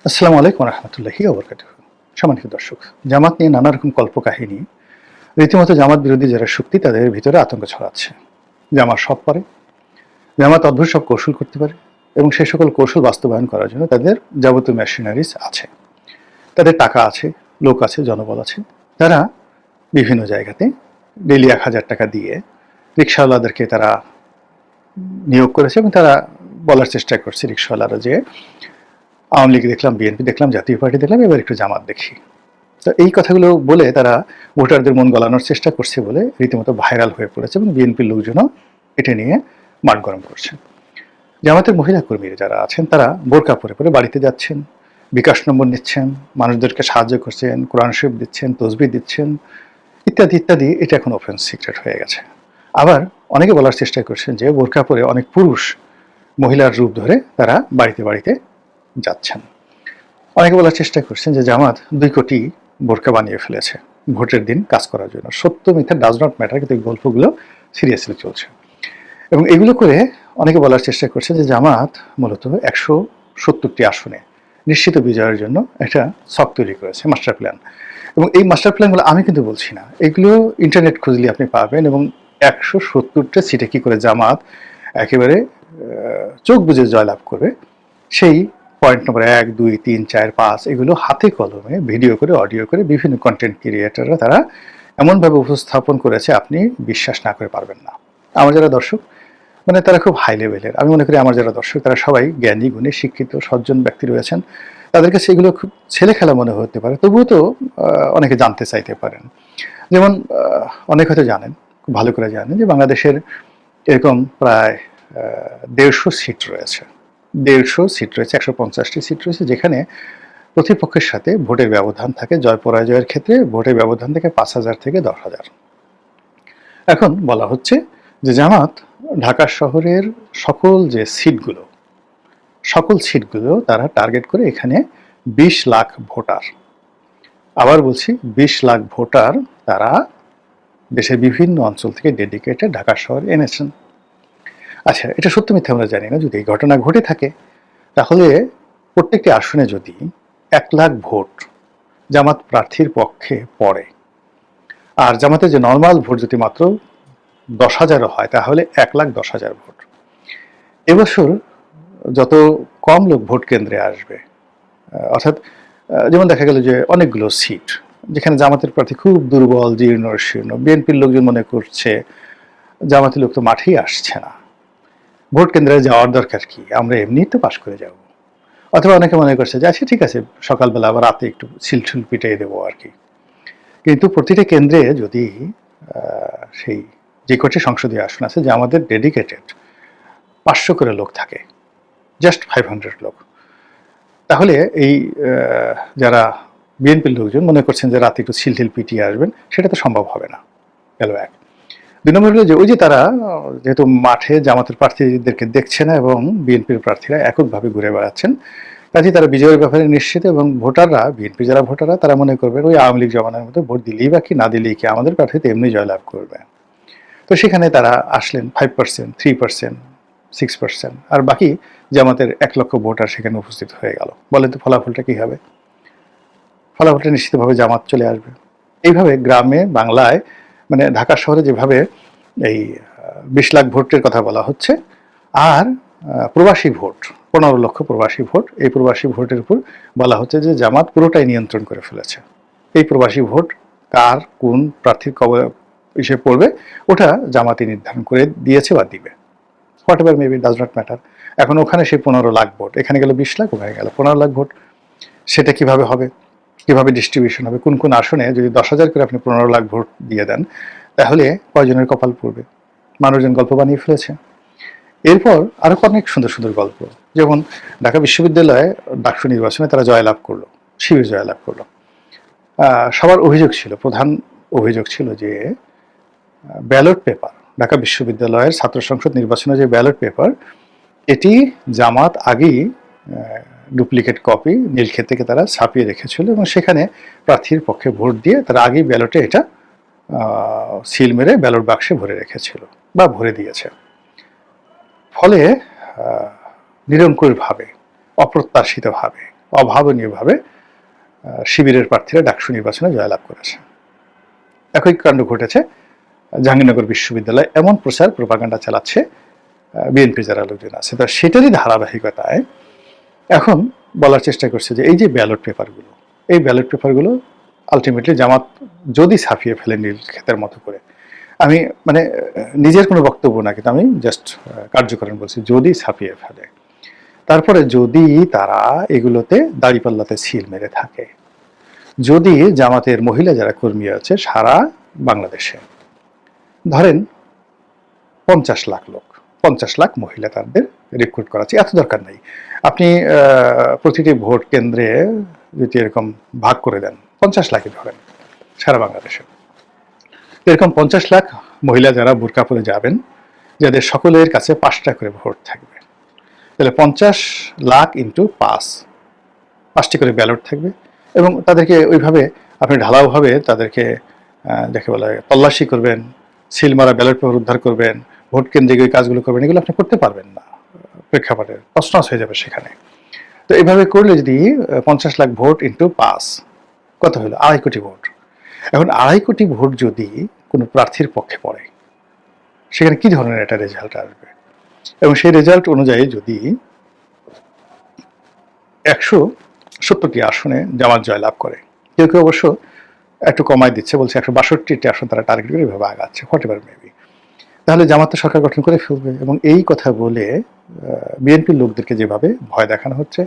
আসসালামু আলাইকুম রহমতুল্লাহি ওয়া বারাকাতুহু। সম্মানিত দর্শক, জামাত নিয়ে নানা রকম কল্পকাহিনী, রীতিমতো জামাত বিরোধী যারা শক্তি তাদের ভিতরে আতঙ্ক ছড়াচ্ছে। জামাত সব পারে, জামাত অদ্ভুত সব কৌশল করতে পারে এবং সেই সকল কৌশল বাস্তবায়ন করার জন্য তাদের যাবতীয় মেশিনারিজ আছে, তাদের টাকা আছে, লোক আছে, জনবল আছে। তারা বিভিন্ন জায়গাতে ডেইলি ১,০০০ টাকা দিয়ে রিক্সাওয়ালাদেরকে তারা নিয়োগ করেছে এবং তারা বলার চেষ্টা করছে রিক্সাওয়ালারা যে আওয়ামী লীগ দেখলাম, বিএনপি দেখলাম, জাতীয় পার্টি দেখলাম, এবার একটু জামাত দেখি। তো এই কথাগুলো বলে তারা ভোটারদের মন গলানোর চেষ্টা করছে বলে রীতিমতো ভাইরাল হয়ে পড়েছে এবং বিএনপির লোকজনও এটা নিয়ে মাঠ গরম করছে। জামাতের মহিলা কর্মীরা যারা আছেন তারা বোরকা পরে পরে বাড়িতে যাচ্ছেন, বিকাশ নম্বর নিচ্ছেন, মানুষদেরকে সাহায্য করছেন, কোরআন শরীফ দিচ্ছেন, তসবিহ দিচ্ছেন, ইত্যাদি ইত্যাদি। এটা এখন ওপেন সিক্রেট হয়ে গেছে। আবার অনেকে বলার চেষ্টা করছেন যে বোরকা পরে অনেক পুরুষ মহিলার রূপ ধরে তারা বাড়িতে বাড়িতে যাচ্ছেন। অনেকে বলার চেষ্টা করছেন যে জামাত ২ কোটি বোরকা বানিয়ে ফেলেছে ভোটের দিন কাজ করার জন্য। সত্য মিথ্যা ডাজ নট ম্যাটার, কিন্তু এই গল্পগুলো সিরিয়াসলি চলছে এবং এগুলো করে অনেকে বলার চেষ্টা করছে যে জামাত মূলত ১৭০টি আসনে নিশ্চিত বিজয়ের জন্য একটা ছক তৈরি করেছে, মাস্টার প্ল্যান। এবং এই মাস্টার প্ল্যানগুলো আমি কিন্তু বলছি না, এগুলো ইন্টারনেট খুঁজলে আপনি পাবেন। এবং ১৭০টা সিটে কি করে জামাত একেবারে চোখ বুজে জয়লাভ করবে সেই পয়েন্ট নম্বর ১, ২, ৩, ৪, ৫ এগুলো হাতে কলমে ভিডিও করে, অডিও করে বিভিন্ন কন্টেন্ট ক্রিয়েটররা তারা এমনভাবে উপস্থাপন করেছে আপনি বিশ্বাস না করে পারবেন না। আমার যারা দর্শক মানে তারা খুব হাই লেভেলের, আমি মনে করি আমার যারা দর্শক তারা সবাই জ্ঞানী গুণী শিক্ষিত সজ্জন ব্যক্তি রয়েছেন। তাদের কাছে এগুলো খুব ছেলে খেলা মনে হতে পারে, তবুও তো অনেকে জানতে চাইতে পারেন। যেমন অনেক হয়তো জানেন, খুব ভালো করে জানেন যে বাংলাদেশের এরকম প্রায় ১৫০ সিট রয়েছে। ১৫০ সিট রয়েছে, ১৫০টি সিট রয়েছে যেখানে প্রতিপক্ষের সাথে ভোটের ব্যবধান থাকে। জয় পরাজয়ের ক্ষেত্রে ভোটের ব্যবধান থেকে ৫,০০০ থেকে ১০,০০০। এখন বলা হচ্ছে যে জামাত ঢাকা শহরের সকল সিটগুলো তারা টার্গেট করে এখানে ২০ লাখ ভোটার, আবার বলছি ২০ লাখ ভোটার তারা দেশের বিভিন্ন অঞ্চল থেকে ডেডিকেটেড ঢাকা শহরে এনেছেন। আচ্ছা, এটা সত্য মিথ্যা আমরা জানি না। যদি এই ঘটনা ঘটে থাকে তাহলে প্রত্যেকটি আসনে যদি ১ লাখ ভোট জামাত প্রার্থীর পক্ষে পড়ে, আর জামাতের যে নর্মাল ভোট যদি মাত্র ১০,০০০ও হয় তাহলে ১,১০,০০০ ভোট। এবছর যত কম লোক ভোট কেন্দ্রে আসবে, অর্থাৎ যেমন দেখা গেল যে অনেকগুলো সিট যেখানে জামাতের প্রার্থী খুব দুর্বল, জীর্ণ শীর্ণ, বিএনপির লোকজন মনে করছে জামাতের লোক তো মাঠেই আসছে না, ভোট কেন্দ্রে যাওয়ার দরকার কি, আমরা এমনিই তো পাশ করে যাব। অথবা অনেকে মনে করছে যে আচ্ছা ঠিক আছে, সকালবেলা আবার রাতে একটু সিলঠুল পিটিয়ে দেবো আর কি। কিন্তু প্রতিটা কেন্দ্রে যদি সেই যে কটি সংসদীয় আসন আছে যে আমাদের ডেডিকেটেড ৫০০ করে লোক থাকে, জাস্ট 500 লোক, তাহলে এই যারা বিএনপির লোকজন মনে করছেন যে রাতে একটু সিলঠিল পিটিয়ে আসবেন, সেটা তো সম্ভব হবে না। গেল ১। ২ নম্বর হলো যে ওই যে তারা যেহেতু মাঠে জামাতের প্রার্থীদেরকে দেখছে না এবং বিএনপির প্রার্থীরা এককভাবে ঘুরে বেড়াচ্ছেন, কাজেই তারা বিজয়ের ব্যাপারে নিশ্চিত। এবং ভোটাররা, বিএনপি যারা ভোটাররা, তারা মনে করবেন ওই আওয়ামী লীগ জমানার মতো ভোট দিলেই বা কি না দিলেই কি আমাদের প্রার্থী তো এমনি জয়লাভ করবে। তো সেখানে তারা আসলেন 5%, 3%, 6%, আর বাকি জামাতের ১ লক্ষ ভোটার সেখানে উপস্থিত হয়ে গেল। বলেন তো ফলাফলটা কি হবে? ফলাফলটা নিশ্চিতভাবে জামাত চলে আসবে। এইভাবে গ্রামে বাংলায় মানে ঢাকা শহরে যেভাবে এই ২০ লাখ ভোটের কথা বলা হচ্ছে, আর প্রবাসী ভোট ১৫ লক্ষ প্রবাসী ভোট, এই প্রবাসী ভোটের উপর বলা হচ্ছে যে জামাত পুরোটাই নিয়ন্ত্রণ করে ফেলেছে। এই প্রবাসী ভোট কার কোন প্রার্থীর ইসে পড়বে ওটা জামাতই নির্ধারণ করে দিয়েছে বা দিবে। What ever maybe, does not matter. এখন ওখানে সেই ১৫ লাখ ভোট, এখানে গেল ২০ লাখ, ওখানে গেল ১৫ লাখ ভোট। সেটা কিভাবে হবে, কিভাবে ডিস্ট্রিবিউশন হবে, কোন কোন আসনে যদি ১০,০০০ করে আপনি ১৫ লাখ ভোট দিয়ে দেন তাহলে কয়জনের কপাল পড়বে? মানুষজন গল্প বানিয়ে ফেলেছে। এরপর আরো অনেক সুন্দর সুন্দর গল্প, যেমন ঢাকা বিশ্ববিদ্যালয়ে ডাকসু নির্বাচনে তারা জয়লাভ করলো, শিবির জয়লাভ করলো। সবার অভিযোগ ছিল, প্রধান অভিযোগ ছিল যে ব্যালট পেপার, ঢাকা বিশ্ববিদ্যালয়ের ছাত্র সংসদ নির্বাচনে যে ব্যালট পেপার, এটি জামাত আগেই ডুপ্লিকেট কপি নীলক্ষেত থেকে তারা ছাপিয়ে রেখেছিল এবং সেখানে প্রার্থীর পক্ষে ভোট দিয়ে তারা আগেই ব্যালটে এটা সিল মেরে ব্যালট বাক্সে ভরে রেখেছিল বা ভরে দিয়েছে। ফলে নিরঙ্কুশভাবে, অপ্রত্যাশিতভাবে অভাবনীয়ভাবে শিবিরের প্রার্থীরা ডাকসু নির্বাচনে জয়লাভ করেছে। একই কাণ্ড ঘটেছে জাহাঙ্গীরনগর বিশ্ববিদ্যালয়, এমন প্রচার প্রোপাগান্ডা চালাচ্ছে বিএনপি যারা লোকজন আছে। তো সেটারই ধারাবাহিকতায় এখন বলার চেষ্টা করছে যে এই যে ব্যালট পেপারগুলো, এই ব্যালট পেপারগুলো আলটিমেটলি জামাত যদি ছাপিয়ে ফেলে নীল ক্ষেতের মতো করে, আমি মানে নিজের কোনো বক্তব্য না, কিন্তু আমি জাস্ট কার্যকরণ বলছি, যদি ছাপিয়ে ফেলে, তারপরে যদি তারা এগুলোতে দাঁড়িপাল্লাতে সিল মেরে থাকে, যদি জামাতের মহিলা যারা কর্মী আছে সারা বাংলাদেশে ধরেন 50 লাখ লোক, 50 লাখ মহিলা তাদের রিক্রুট করা, এত দরকার নেই। আপনি প্রতিটি ভোট কেন্দ্রে যদি এরকম ভাগ করে দেন, 50 লাখই ধরেন সারা বাংলাদেশে, এরকম 50 লাখ মহিলা যারা বোরকা পরে যাবেন, যাদের সকলের কাছে 5টা করে ভোট থাকবে, তাহলে 50 লাখ ইন্টু 5টি করে ব্যালট থাকবে, এবং তাদেরকে ওইভাবে আপনি ঢালাওভাবে তাদেরকে যাকে বলা হয় তল্লাশি করবেন, সিল মারা ব্যালট পেপার উদ্ধার করবেন, ভোট কেন্দ্রিক ওই কাজগুলো করবেন, এগুলো আপনি করতে পারবেন না, প্রেক্ষাপটে তছনছ হয়ে যাবে সেখানে। তো এইভাবে করলে যদি 50 লাখ ভোট ইন্টু 5 কত হলো? 2.5 কোটি ভোট। এখন 2.5 কোটি ভোট যদি কোনো প্রার্থীর পক্ষে পড়ে, সেখানে কি ধরনের একটা রেজাল্ট আসবে? এবং সেই রেজাল্ট অনুযায়ী যদি 170টি আসনে জামাত জয়লাভ করে, কেউ কেউ অবশ্য একটু কমায় দিচ্ছে, বলছে 162টি আসন তারা টার্গেট করে এভাবে আগাচ্ছে, হোয়াটএভার মেবি, তাহলে জামাত সরকার গঠন করে ফেলবে। এবং এই কথা বলে বিএনপির লোকদেরকে যেভাবে ভয় দেখানো হচ্ছে,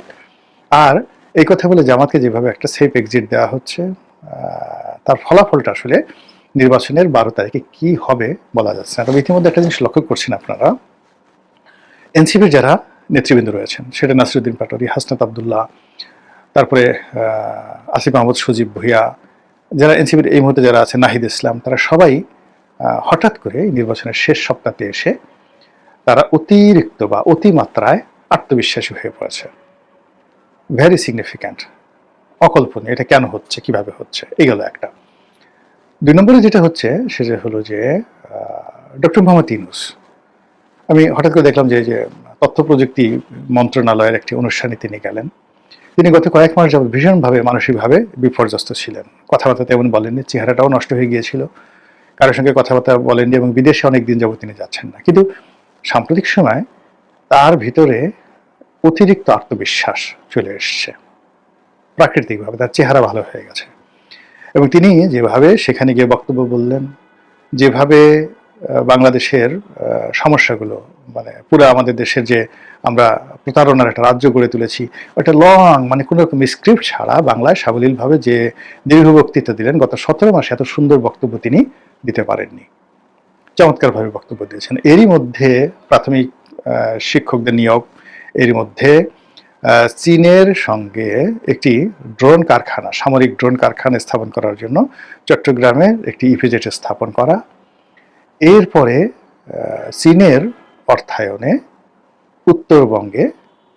আর এই কথা বলে জামাতকে যেভাবে একটা সেফ এক্সিট দেওয়া হচ্ছে, তার ফলাফলটা আসলে নির্বাচনের 12 তারিখে কি হবে বলা যাচ্ছে না। তবে ইতিমধ্যে একটা জিনিস লক্ষ্য করছেন আপনারা, এনসিপির যারা নেতৃবৃন্দ রয়েছেন, সেটা নাসিরউদ্দিন পাটোয়ারি, হাসনাত আবদুল্লাহ, তারপরে আসিফ মাহমুদ, সজীব ভুইয়া, যারা এনসিপির এই মুহূর্তে যারা আছে, নাহিদ ইসলাম, তারা সবাই হঠাৎ করে নির্বাচনের শেষ সপ্তাহে এসে তারা অতিরিক্ত বা অতিমাত্রায় আত্মবিশ্বাসী হয়ে পড়েছে। ভেরি সিগনিফিক্যান্ট, অকল্পনীয়। এটা কেন হচ্ছে, কিভাবে হচ্ছে, এইগুলো একটা। 2 নম্বরে যেটা হচ্ছে সেটা হলো যে ডক্টর মোহাম্মদ ইউনূস, আমি হঠাৎ করে দেখলাম যে তথ্য প্রযুক্তি মন্ত্রণালয়ের একটি অনুষ্ঠানে তিনি গেলেন। তিনি গত কয়েক মাস যাবত ভীষণভাবে মানসিকভাবে বিপর্যস্ত ছিলেন, কথাবার্তা তেমন বলেননি, চেহারাটাও নষ্ট হয়ে গিয়েছিল, কারোর সঙ্গে কথাবার্তা বলেননি, এবং বিদেশে অনেক দিন যাবত তিনি যাচ্ছেন না। কিন্তু সাম্প্রতিক সময় তার ভিতরে অতিরিক্ত আত্মবিশ্বাস চলে এসছে, প্রাকৃতিকভাবে তার চেহারা ভালো হয়ে গেছে, এবং তিনি যেভাবে সেখানে গিয়ে বক্তব্য বললেন, যেভাবে বাংলাদেশের সমস্যাগুলো, মানে পুরো আমাদের দেশের যে আমরা প্রতারণার একটা রাজ্য গড়ে তুলেছি, ওটা লং, মানে কোনো রকম স্ক্রিপ্ট ছাড়া বাংলায় সাবলীলভাবে যে দীর্ঘ বক্তৃতা দিলেন, গত 17 মাসে এত সুন্দর বক্তব্য তিনি দিতে পারেননি। চমৎকারভাবে বক্তব্য দিয়েছেন। এরই মধ্যে প্রাথমিক শিক্ষকদের নিয়োগ, এরই মধ্যে চীনের সঙ্গে একটি ড্রোন কারখানা, সামরিক ড্রোন কারখানা স্থাপন করার জন্য চট্টগ্রামে একটি ইপিজেড স্থাপন করা, এরপরে চীনের অর্থায়নে উত্তরবঙ্গে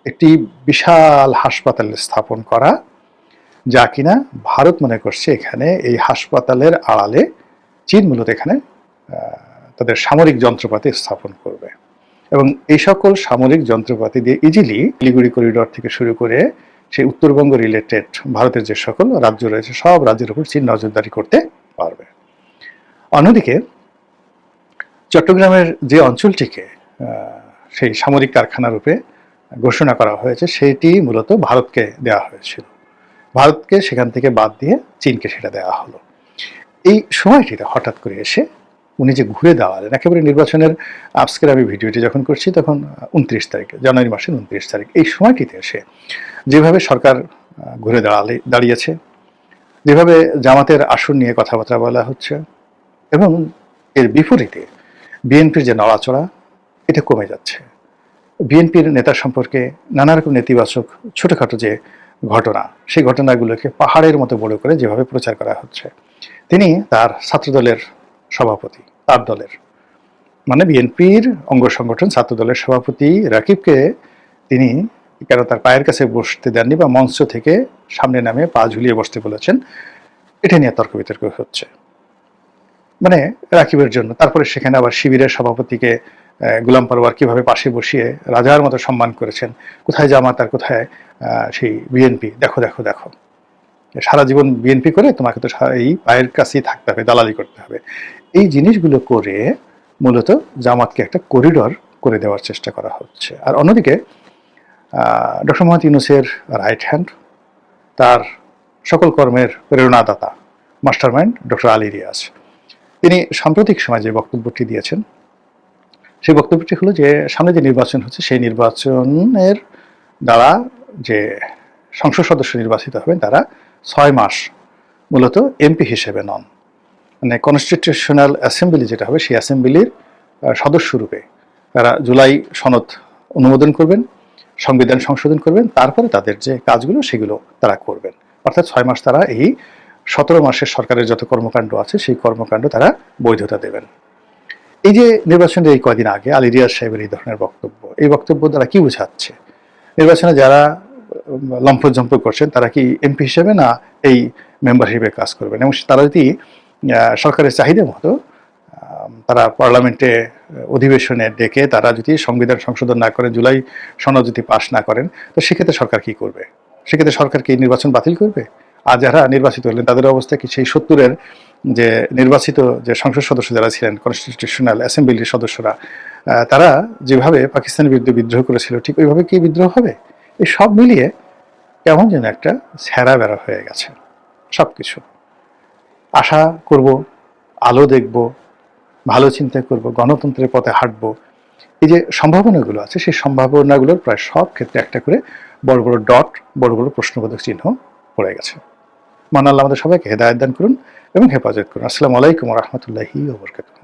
একটি বিশাল হাসপাতাল স্থাপন করা, যা কিনা ভারত মনে করছে এখানে এই হাসপাতালের আড়ালে চীন মূলত এখানে তাদের সামরিক যন্ত্রপাতি স্থাপন করবে, এবং এই সকল সামরিক যন্ত্রপাতি দিয়ে ইজিলি শিলিগুড়ি করিডর থেকে শুরু করে সেই উত্তরবঙ্গ রিলেটেড ভারতের যে সকল রাজ্য রয়েছে, সব রাজ্যের উপর চীন নজরদারি করতে পারবে। অন্যদিকে চট্টগ্রামের যে অঞ্চলটিকে সেই সামরিক কারখানা রূপে ঘোষণা করা হয়েছে, সেটি মূলত ভারতকে দেওয়া হয়েছিল, ভারতকে সেখান থেকে বাদ দিয়ে চীনকে সেটা দেওয়া হলো। এই সময়টিতে হঠাৎ করে এসে উনি যে ঘুরে দাঁড়ালেন, একেবারে নির্বাচনের আজকের আমি ভিডিওটি যখন করছি তখন 29 তারিখ, জানুয়ারি মাসের 29 তারিখ, এই সময়টিতে এসে যেভাবে সরকার ঘুরে দাঁড়িয়েছে, যেভাবে জামাতের আসন নিয়ে কথাবার্তা বলা হচ্ছে, এবং এর বিপরীতে বিএনপির যে নড়াচড়া, এটা কমে যাচ্ছে। বিএনপির নেতা সম্পর্কে নানা রকম নেতিবাচক ছোটোখাটো যে ঘটনা, সেই ঘটনাগুলোকে পাহাড়ের মতো বড় করে যেভাবে প্রচার করা হচ্ছে, তিনি তার ছাত্রদলের সভাপতি, তার দলের মানে বিএনপির অঙ্গ সংগঠন ছাত্রদলের সভাপতি রাকিবকে তিনি কেন তার পায়ের কাছে বসতে দেননি বা মঞ্চ থেকে সামনে নামে পা ঝুলিয়ে বসতে বলেছেন, এটা নিয়ে তর্ক বিতর্ক হচ্ছে, মানে রাকিবের জন্য। তারপরে সেখানে আবার শিবিরের সভাপতিকে গোলাম পরওয়ার কিভাবে পাশে বসিয়ে রাজার মতো সম্মান করেছেন, কোথায় জামাত আর কোথায় সেই বিএনপি, দেখো দেখো দেখো, সারা জীবন বিএনপি করে তোমাকে তো এই পায়ের কাছেই থাকতে হবে, দালালি করতে হবে। এই জিনিসগুলো করে মূলত জামাতকে একটা করিডর করে দেওয়ার চেষ্টা করা হচ্ছে। আর অন্যদিকে ডক্টর মোহাম্মদ ইউনূসের রাইট হ্যান্ড, তার সকল কর্মের প্রেরণাদাতা মাস্টারমাইন্ড ডক্টর আলী রিয়াজ, তিনি সাম্প্রতিক সময় যে বক্তব্যটি দিয়েছেন, সেই বক্তব্যটি হলো যে সামনে যে নির্বাচন হচ্ছে সেই নির্বাচনের দ্বারা যে সংসদ সদস্য নির্বাচিত হবেন তারা 6 মাস মূলত এমপি হিসেবে নন, মানে কনস্টিটিউশনাল অ্যাসেম্বলি যেটা হবে সেই অ্যাসেম্বলির সদস্যরূপে তারা জুলাই সনদ অনুমোদন করবেন, সংবিধান সংশোধন করবেন, তারপরে তাদের যে কাজগুলো সেগুলো তারা করবেন। অর্থাৎ 6 মাস তারা এই 17 মাসের সরকারের যত কর্মকাণ্ড আছে সেই কর্মকাণ্ড তারা বৈধতা দেবেন। এই যে নির্বাচনের এই কয়দিন আগে আলী রিয়াজ সাহেবের এই ধরনের বক্তব্য, এই বক্তব্য দ্বারা কি বোঝাচ্ছে? নির্বাচনে যারা লম্ফঝম্প করছেন তারা কি এমপি হিসেবে না এই মেম্বার হিসেবে কাজ করবেন? এবং তারা যদি সরকারের চাহিদা মতো তারা পার্লামেন্টে অধিবেশনে ডেকে তারা যদি সংবিধান সংশোধন না করেন, জুলাই সনদ যদি পাশ না করেন, তো সেক্ষেত্রে সরকার কি করবে? সেক্ষেত্রে সরকার কি নির্বাচন বাতিল করবে? আর যারা নির্বাচিত হলেন তাদের অবস্থা কি সেই 70-এর যে নির্বাচিত যে সংসদ সদস্য যারা ছিলেন, কনস্টিটিউশনাল অ্যাসেম্বলির সদস্যরা, তারা যেভাবে পাকিস্তানের বিরুদ্ধে বিদ্রোহ করেছিল ঠিক ওইভাবে কি বিদ্রোহ হবে? এই সব মিলিয়ে কেমন যেন একটা ছেঁড়া বেড়া হয়ে গেছে সব কিছু। আশা করব, আলো দেখব, ভালো চিন্তা করব, গণতন্ত্রের পথে হাঁটব, এই যে সম্ভাবনাগুলো আছে সেই সম্ভাবনাগুলোর প্রায় সব ক্ষেত্রে একটা করে বড় বড় ডট, বড় বড় প্রশ্নবোধক চিহ্ন পড়ে গেছে। মহান আল্লাহ আমাদের সবাইকে হেদায়েত দান করুন এবং হেফাজত করুন। আসসালামু আলাইকুম ওয়া রাহমাতুল্লাহি ওয়া বারাকাতুহু।